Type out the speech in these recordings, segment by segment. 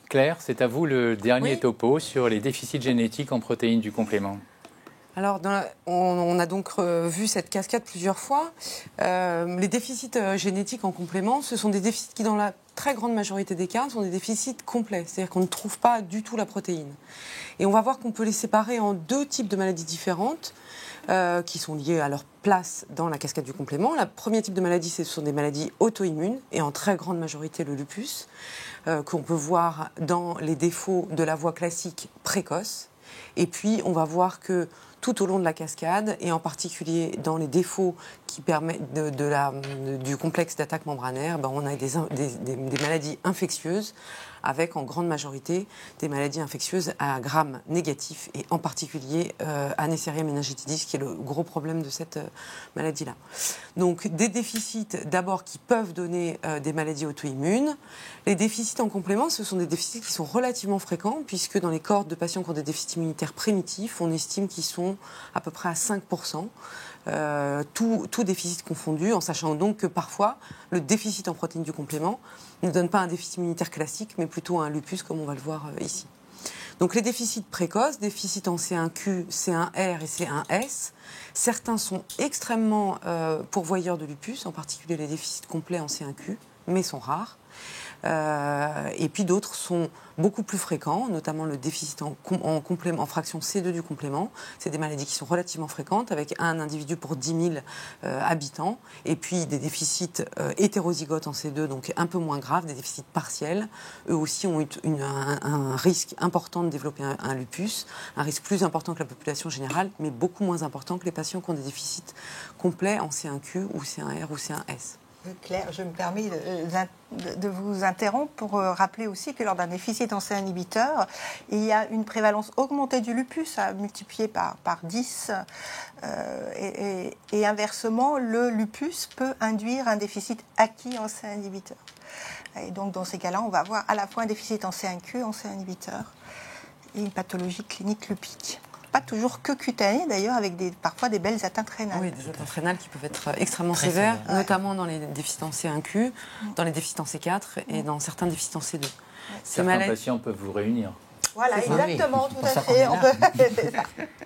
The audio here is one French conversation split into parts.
Claire, c'est à vous le dernier Oui. topo sur les déficits génétiques en protéines du complément. Alors, on a donc vu cette cascade plusieurs fois. Les déficits génétiques en complément, ce sont des déficits qui, dans la très grande majorité des cas, sont des déficits complets. C'est-à-dire qu'on ne trouve pas du tout la protéine. Et on va voir qu'on peut les séparer en deux types de maladies différentes qui sont liées à leur place dans la cascade du complément. Le premier type de maladie, ce sont des maladies auto-immunes, et en très grande majorité le lupus, qu'on peut voir dans les défauts de la voie classique précoce. Et puis, on va voir que tout au long de la cascade, et en particulier dans les défauts qui permettent du complexe d'attaque membranaire, on a des maladies infectieuses, avec en grande majorité des maladies infectieuses à Gram négatif, et en particulier à Neisseria meningitidis, qui est le gros problème de cette maladie-là. Donc des déficits d'abord qui peuvent donner des maladies auto-immunes. Les déficits en complément, ce sont des déficits qui sont relativement fréquents, puisque dans les cohortes de patients qui ont des déficits immunitaires primitifs, on estime qu'ils sont à peu près à 5%. Tout déficit confondu, en sachant donc que parfois le déficit en protéines du complément ne donne pas un déficit immunitaire classique, mais plutôt un lupus, comme on va le voir ici. Donc les déficits précoces, déficits en C1Q, C1R et C1S, certains sont extrêmement pourvoyeurs de lupus, en particulier les déficits complets en C1Q, mais sont rares. Et puis d'autres sont beaucoup plus fréquents, notamment le déficit en fraction C2 du complément. C'est des maladies qui sont relativement fréquentes, avec un individu pour 10 000 habitants. Et puis des déficits hétérozygotes en C2, donc un peu moins graves, des déficits partiels. Eux aussi ont un risque important de développer un lupus, un risque plus important que la population générale, mais beaucoup moins important que les patients qui ont des déficits complets en C1Q ou C1R ou C1S. Claire, je me permets de vous interrompre pour rappeler aussi que lors d'un déficit en C1 inhibiteur, il y a une prévalence augmentée du lupus à multiplier par 10. Et inversement, le lupus peut induire un déficit acquis en C1 inhibiteur. Et donc, dans ces cas-là, on va avoir à la fois un déficit en C1Q, en C1 inhibiteur, et une pathologie clinique lupique. Pas toujours que cutanée, d'ailleurs, avec parfois des belles atteintes rénales. Oui, des atteintes rénales qui peuvent être extrêmement sévères, notamment dans les déficits en C1Q, dans les déficits en C4 et dans certains déficits en C2. Certains patients peuvent vous réunir. Voilà, exactement, oui, tout à fait.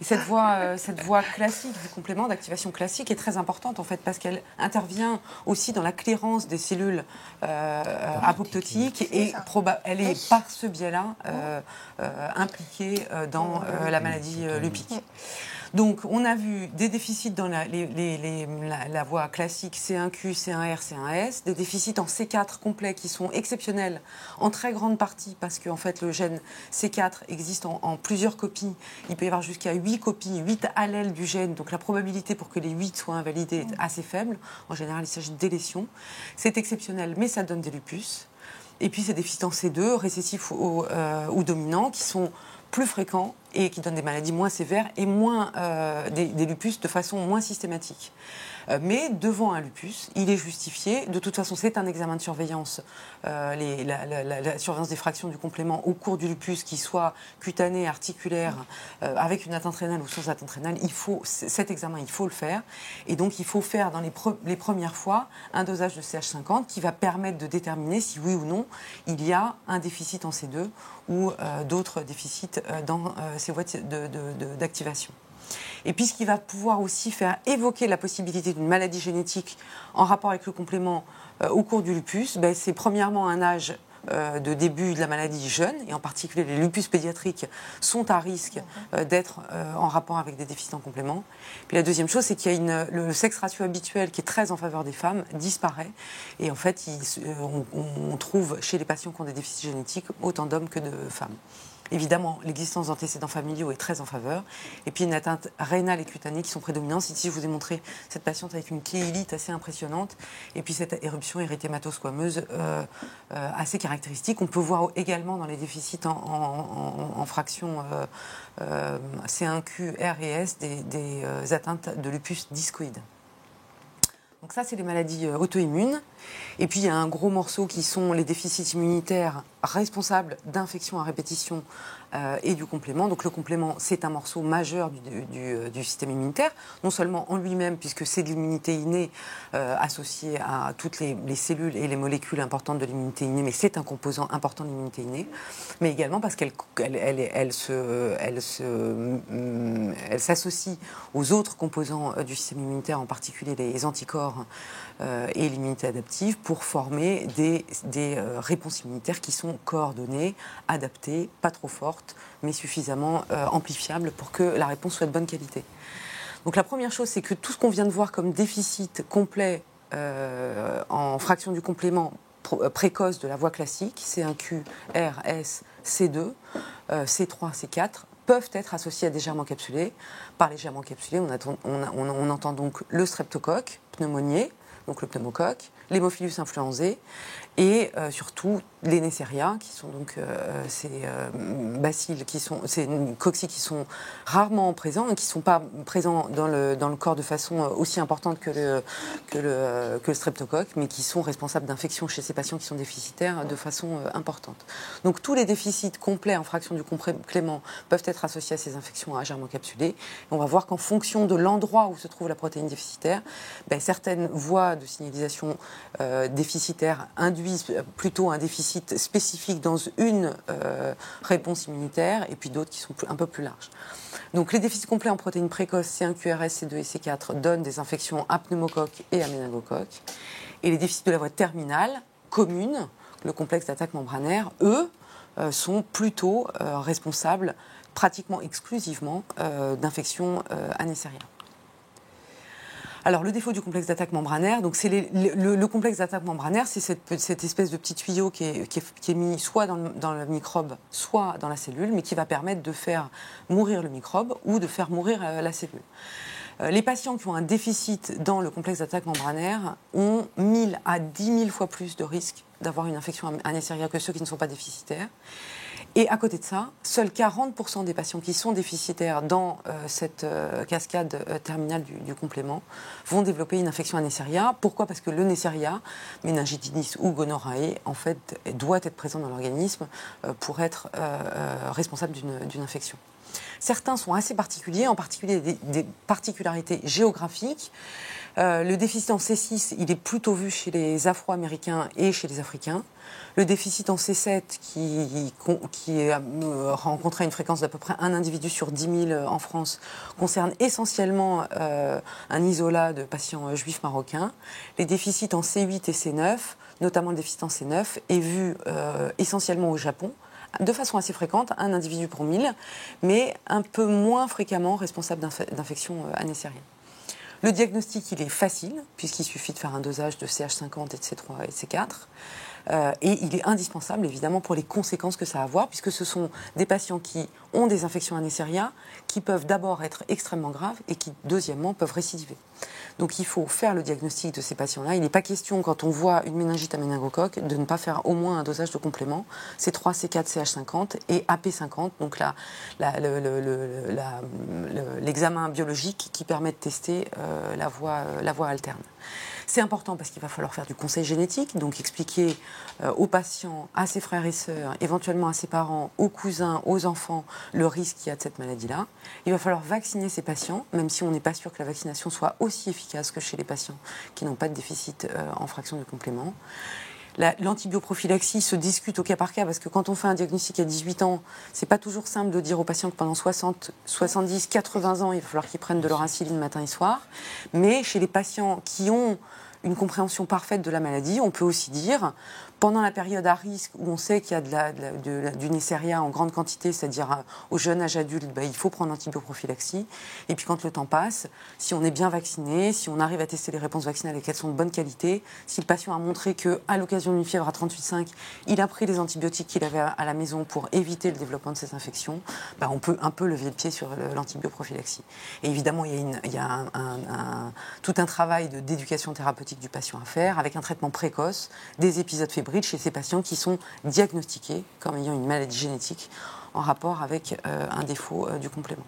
Et cette voie classique du complément d'activation classique est très importante en fait parce qu'elle intervient aussi dans la clairance des cellules apoptotiques et elle est par ce biais-là impliquée dans la maladie lupique. Donc, on a vu des déficits dans la voie classique C1Q, C1R, C1S, des déficits en C4 complets qui sont exceptionnels en très grande partie parce que en fait, le gène C4 existe en plusieurs copies. Il peut y avoir jusqu'à 8 copies, 8 allèles du gène. Donc, la probabilité pour que les 8 soient invalidés est assez faible. En général, il s'agit de délétions. C'est exceptionnel, mais ça donne des lupus. Et puis, ces déficits en C2, récessifs ou dominants, qui sont plus fréquents et qui donnent des maladies moins sévères et des lupus de façon moins systématique. Mais devant un lupus, il est justifié. De toute façon, c'est un examen de surveillance, la surveillance des fractions du complément au cours du lupus, qui soit cutané, articulaire, avec une atteinte rénale ou sans atteinte rénale. Cet examen, il faut le faire. Et donc, il faut faire dans les premières fois un dosage de CH50 qui va permettre de déterminer si oui ou non il y a un déficit en C2 ou d'autres déficits dans ces voies d'activation. Et puis, ce qui va pouvoir aussi faire évoquer la possibilité d'une maladie génétique en rapport avec le complément au cours du lupus, c'est premièrement un âge de début de la maladie jeune, et en particulier les lupus pédiatriques sont à risque d'être en rapport avec des déficits en complément. Puis la deuxième chose, c'est qu'il y a le sexe ratio habituel qui est très en faveur des femmes disparaît, et en fait, on trouve chez les patients qui ont des déficits génétiques autant d'hommes que de femmes. Évidemment, l'existence d'antécédents familiaux est très en faveur. Et puis une atteinte rénale et cutanée qui sont prédominantes. Ici, je vous ai montré cette patiente avec une cléélite assez impressionnante. Et puis cette éruption érythémato-squameuse assez caractéristique. On peut voir également dans les déficits en fraction C1Q, R et S des atteintes de lupus discoïde. Donc ça, c'est les maladies auto-immunes. Et puis, il y a un gros morceau qui sont les déficits immunitaires responsables d'infections à répétition et du complément. Donc le complément, c'est un morceau majeur du système immunitaire, non seulement en lui-même, puisque c'est de l'immunité innée associée à toutes les cellules et les molécules importantes de l'immunité innée, mais c'est un composant important de l'immunité innée, mais également parce qu'elle s'associe aux autres composants du système immunitaire, en particulier les anticorps et l'immunité adaptive, pour former des réponses immunitaires qui sont coordonnées, adaptées, pas trop fortes, mais suffisamment amplifiables pour que la réponse soit de bonne qualité. Donc la première chose, c'est que tout ce qu'on vient de voir comme déficit complet en fraction du complément précoce de la voie classique, C1Q, R, S, C2, C3, C4, peuvent être associés à des germes encapsulés. Par les germes encapsulés, on entend donc le streptocoque pneumoniae, donc le pneumocoque, l'hémophilus influenzae et surtout les Neisseria, qui sont donc ces bacilles, ces cocci qui sont rarement présents et qui ne sont pas présents dans le corps de façon aussi importante que le streptocoque, mais qui sont responsables d'infections chez ces patients qui sont déficitaires de façon importante. Donc tous les déficits complets en fraction du complément peuvent être associés à ces infections à germes encapsulés. Et on va voir qu'en fonction de l'endroit où se trouve la protéine déficitaire, certaines voies de signalisation déficitaire induisent plutôt un déficit spécifique dans une réponse immunitaire, et puis d'autres qui sont un peu plus larges. Donc les déficits complets en protéines précoces C1, QRS, C2 et C4 donnent des infections à pneumocoque et à méningocoque. Et les déficits de la voie terminale, commune, le complexe d'attaque membranaire, eux, sont plutôt responsables pratiquement exclusivement d'infections à Neisseria. Alors, le défaut du complexe d'attaque membranaire, donc c'est le complexe d'attaque membranaire, c'est cette espèce de petit tuyau qui est mis soit dans le microbe, soit dans la cellule, mais qui va permettre de faire mourir le microbe ou de faire mourir la cellule. Les patients qui ont un déficit dans le complexe d'attaque membranaire ont 1000 à 10 000 fois plus de risques d'avoir une infection à Neisseria que ceux qui ne sont pas déficitaires. Et à côté de ça, seuls 40% des patients qui sont déficitaires dans cette cascade terminale du complément vont développer une infection à Neisseria. Pourquoi ? Parce que le Neisseria, méningitis ou gonorrhée, en fait, doit être présent dans l'organisme pour être responsable d'une infection. Certains sont assez particuliers, en particulier des particularités géographiques. Le déficit en C6, il est plutôt vu chez les Afro-Américains et chez les Africains. Le déficit en C7, qui est rencontré à une fréquence d'à peu près un individu sur 10 000 en France, concerne essentiellement un isolat de patients juifs marocains. Les déficits en C8 et C9, notamment le déficit en C9, est vu essentiellement au Japon, de façon assez fréquente, un individu pour 1000, mais un peu moins fréquemment responsable d'infections à Neisseria. Le diagnostic, il est facile, puisqu'il suffit de faire un dosage de CH50 et de C3 et de C4. Et il est indispensable, évidemment, pour les conséquences que ça va avoir, puisque ce sont des patients qui ont des infections à Neisseria, qui peuvent d'abord être extrêmement graves et qui, deuxièmement, peuvent récidiver. Donc il faut faire le diagnostic de ces patients-là. Il n'est pas question, quand on voit une méningite à méningocoque, de ne pas faire au moins un dosage de complément, C3, C4, CH50 et AP50, donc l'examen biologique qui permet de tester la voie alterne. C'est important parce qu'il va falloir faire du conseil génétique, donc expliquer aux patients, à ses frères et sœurs, éventuellement à ses parents, aux cousins, aux enfants, le risque qu'il y a de cette maladie-là. Il va falloir vacciner ces patients, même si on n'est pas sûr que la vaccination soit aussi efficace que chez les patients qui n'ont pas de déficit en fraction du complément. L'antibioprophylaxie se discute au cas par cas parce que quand on fait un diagnostic à 18 ans, c'est pas toujours simple de dire aux patients que pendant 60, 70, 80 ans, il va falloir qu'ils prennent de l'oracyline matin et soir. Mais chez les patients qui ont une compréhension parfaite de la maladie, on peut aussi dire, pendant la période à risque où on sait qu'il y a du Neisseria en grande quantité, c'est-à-dire au jeune âge adulte, il faut prendre l'antibioprophylaxie. Et puis quand le temps passe, si on est bien vacciné, si on arrive à tester les réponses vaccinales et qu'elles sont de bonne qualité, si le patient a montré qu'à l'occasion d'une fièvre à 38,5, il a pris les antibiotiques qu'il avait à la maison pour éviter le développement de ces infections, on peut un peu lever le pied sur l'antibioprophylaxie. Et évidemment, il y a tout un travail d'éducation thérapeutique du patient à faire, avec un traitement précoce, des épisodes fébriles chez ces patients qui sont diagnostiqués comme ayant une maladie génétique en rapport avec un défaut du complément.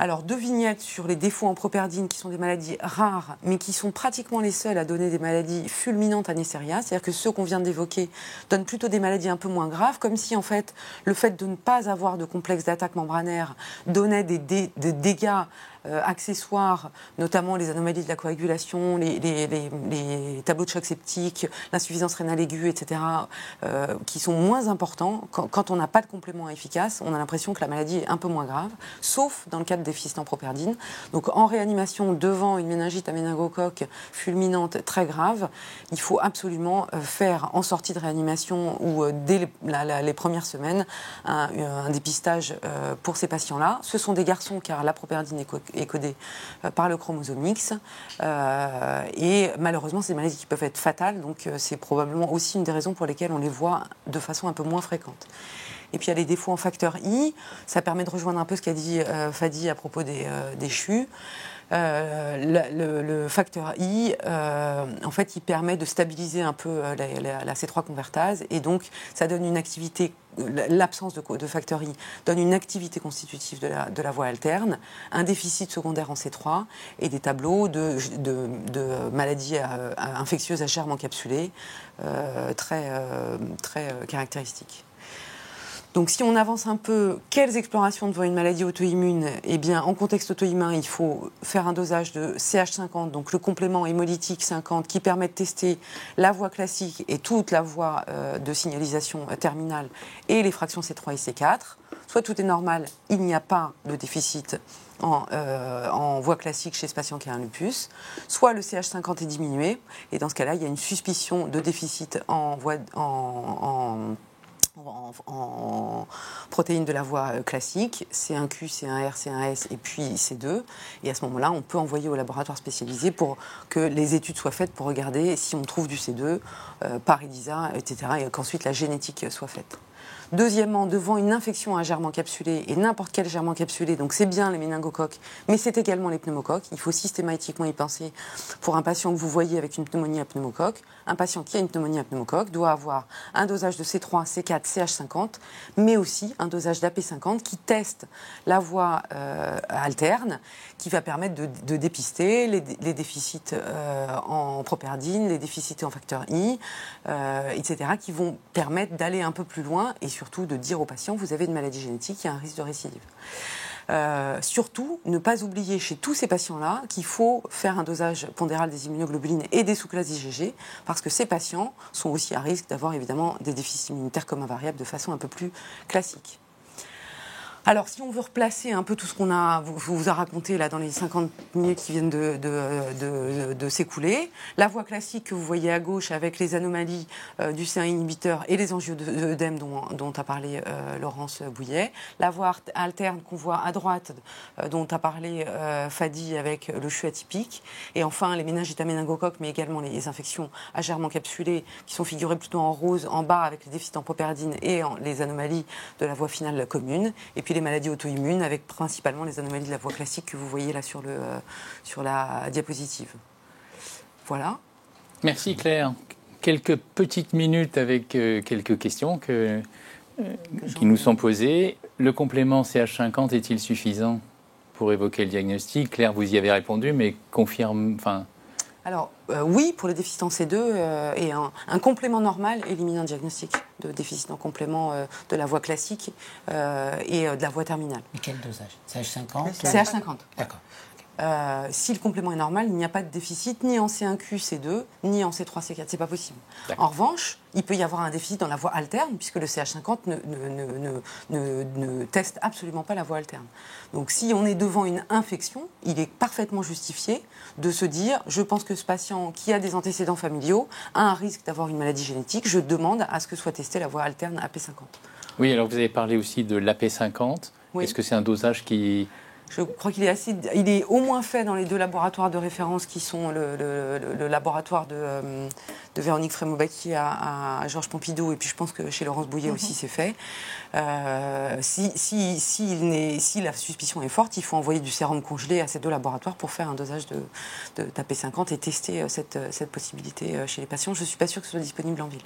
Alors, 2 vignettes sur les défauts en properdine, qui sont des maladies rares, mais qui sont pratiquement les seules à donner des maladies fulminantes à Neisseria. C'est-à-dire que ceux qu'on vient d'évoquer donnent plutôt des maladies un peu moins graves, comme si, en fait, le fait de ne pas avoir de complexe d'attaque membranaire donnait des dégâts accessoires, notamment les anomalies de la coagulation, les tableaux de choc septique, l'insuffisance rénale aiguë, etc., qui sont moins importants. Quand on n'a pas de complément efficace, on a l'impression que la maladie est un peu moins grave, sauf dans le cas de déficit en properdine. Donc en réanimation, devant une méningite à méningocoque fulminante très grave, il faut absolument faire en sortie de réanimation ou dès les premières semaines un dépistage pour ces patients-là. Ce sont des garçons car la properdine est codée par le chromosome X et malheureusement c'est des maladies qui peuvent être fatales, donc c'est probablement aussi une des raisons pour lesquelles on les voit de façon un peu moins fréquente. Et puis il y a les défauts en facteur I, ça permet de rejoindre un peu ce qu'a dit Fadi à propos des CHU. Le facteur I, en fait, il permet de stabiliser un peu la C3 convertase et donc ça donne une activité, l'absence de facteur I donne une activité constitutive de la voie alterne, un déficit secondaire en C3 et des tableaux de maladies infectieuses à germes encapsulés très caractéristiques. Donc si on avance un peu, quelles explorations devant une maladie auto-immune? Eh bien, en contexte auto-immun, il faut faire un dosage de CH50, donc le complément hémolytique 50, qui permet de tester la voie classique et toute la voie de signalisation terminale et les fractions C3 et C4. Soit tout est normal, il n'y a pas de déficit en voie classique chez ce patient qui a un lupus, soit le CH50 est diminué, et dans ce cas-là, il y a une suspicion de déficit en protéines de la voie classique, C1Q, C1R, C1S et puis C2. Et à ce moment-là, on peut envoyer au laboratoire spécialisé pour que les études soient faites pour regarder si on trouve du C2 par ELISA, etc. et qu'ensuite la génétique soit faite. Deuxièmement, devant une infection à germe encapsulé, et n'importe quel germe encapsulé, donc c'est bien les méningocoques, mais c'est également les pneumocoques. Il faut systématiquement y penser pour un patient que vous voyez avec une pneumonie à pneumocoque. Un patient qui a une pneumonie à pneumocoque doit avoir un dosage de C3, C4, CH50, mais aussi un dosage d'AP50 qui teste la voie alterne, qui va permettre de dépister les déficits en properdine, les déficits en facteur I, etc., qui vont permettre d'aller un peu plus loin et surtout de dire aux patients, vous avez une maladie génétique, il y a un risque de récidive. Surtout, ne pas oublier chez tous ces patients-là qu'il faut faire un dosage pondéral des immunoglobulines et des sous-classes IgG, parce que ces patients sont aussi à risque d'avoir évidemment des déficits immunitaires communs variables de façon un peu plus classique. Alors, si on veut replacer un peu tout ce qu'on vous a raconté là dans les 50 minutes qui viennent de s'écouler, la voie classique que vous voyez à gauche avec les anomalies du C1 inhibiteur et les angioœdèmes dont a parlé Laurence Bouillet, la voie alterne qu'on voit à droite dont a parlé Fadi avec le CHU atypique, et enfin les méningites à méningocoques, mais également les infections à germes encapsulés qui sont figurées plutôt en rose en bas avec les déficits en properdine et les anomalies de la voie finale commune, et puis les maladies auto-immunes avec principalement les anomalies de la voie classique que vous voyez là sur la diapositive. Voilà. Merci Claire. Quelques petites minutes avec quelques questions qui nous sont posées. Le complément CH50 est-il suffisant pour évoquer le diagnostic? Claire, vous y avez répondu, mais confirme... Alors, oui, pour le déficit en C2, et un complément normal élimine un diagnostic de déficit en complément de la voie classique et de la voie terminale. Mais quel dosage? CH50 CH50. D'accord. Si le complément est normal, il n'y a pas de déficit ni en C1Q, C2, ni en C3, C4. C'est pas possible. En revanche, il peut y avoir un déficit dans la voie alterne, puisque le CH50 ne teste absolument pas la voie alterne. Donc si on est devant une infection, il est parfaitement justifié de se dire, je pense que ce patient qui a des antécédents familiaux a un risque d'avoir une maladie génétique, je demande à ce que soit testée la voie alterne AP50. Oui, alors vous avez parlé aussi de l'AP50. Oui. Est-ce que c'est un dosage qui... Je crois qu'il est il est au moins fait dans les 2 laboratoires de référence qui sont le laboratoire de Véronique Frémaux-Bacchi à Georges Pompidou, et puis je pense que chez Laurence Bouillet aussi c'est fait. Si la suspicion est forte, il faut envoyer du sérum congelé à ces 2 laboratoires pour faire un dosage d'AP50 et tester cette possibilité chez les patients. Je ne suis pas sûre que ce soit disponible en ville.